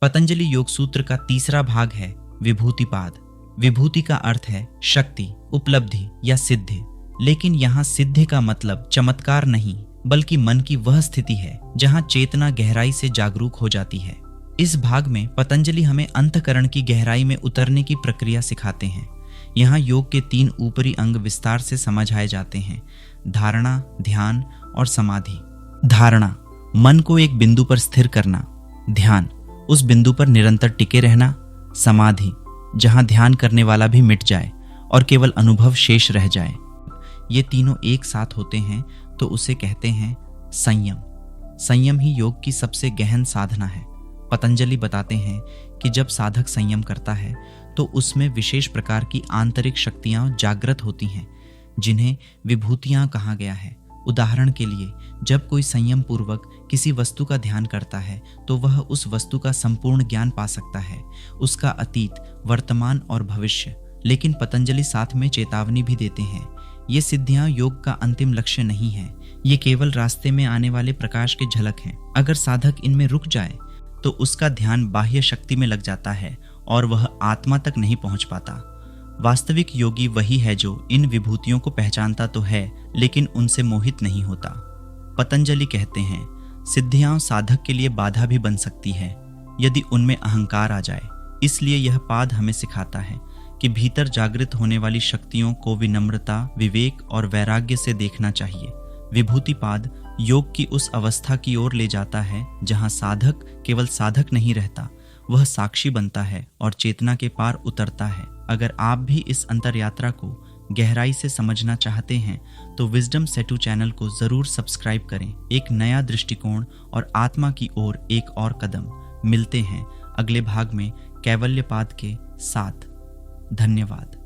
पतंजलि योग सूत्र का तीसरा भाग है विभूतिपाद। विभूति का अर्थ है शक्ति, उपलब्धि या सिद्धि, लेकिन यहाँ सिद्धि का मतलब चमत्कार नहीं बल्कि मन की वह स्थिति है जहाँ चेतना गहराई से जागरूक हो जाती है। इस भाग में पतंजलि हमें अंतःकरण की गहराई में उतरने की प्रक्रिया सिखाते हैं। यहाँ योग के 3 ऊपरी अंग विस्तार से समझाए जाते हैं: धारणा, ध्यान और समाधि। धारणा, मन को एक बिंदु पर स्थिर करना। ध्यान, उस बिंदु पर निरंतर टिके रहना। समाधि, जहां ध्यान करने वाला भी मिट जाए और केवल अनुभव शेष रह जाए। ये तीनों एक साथ होते हैं तो उसे कहते हैं संयम। संयम ही योग की सबसे गहन साधना है। पतंजलि बताते हैं कि जब साधक संयम करता है तो उसमें विशेष प्रकार की आंतरिक शक्तियां जागृत होती हैं, जिन्हें विभूतियां कहा गया है। उदाहरण के लिए, जब कोई संयम पूर्वक किसी वस्तु का ध्यान करता है तो वह उस वस्तु का संपूर्ण ज्ञान पा सकता है, उसका अतीत, वर्तमान और भविष्य। लेकिन पतंजलि साथ में चेतावनी भी देते हैं, ये सिद्धियां योग का अंतिम लक्ष्य नहीं है, ये केवल रास्ते में आने वाले प्रकाश के झलक हैं। अगर साधक इनमें रुक जाए तो उसका ध्यान बाह्य शक्ति में लग जाता है और वह आत्मा तक नहीं पहुंच पाता। वास्तविक योगी वही है जो इन विभूतियों को पहचानता तो है लेकिन उनसे मोहित नहीं होता। पतंजलि कहते हैं, सिद्धियां साधक के लिए बाधा भी बन सकती है यदि उनमें अहंकार आ जाए। इसलिए यह पाद हमें सिखाता है कि भीतर जागृत होने वाली शक्तियों को विनम्रता, विवेक और वैराग्य से देखना चाहिए। विभूतिपाद योग की उस अवस्था की ओर ले जाता है जहां साधक केवल साधक नहीं रहता, वह साक्षी बनता है और चेतना के पार उतरता है। अगर आप भी इस अंतर यात्रा को गहराई से समझना चाहते हैं तो विजडम सेतु चैनल को जरूर सब्सक्राइब करें। एक नया दृष्टिकोण और आत्मा की ओर एक और कदम। मिलते हैं अगले भाग में कैवल्यपाद के साथ। धन्यवाद।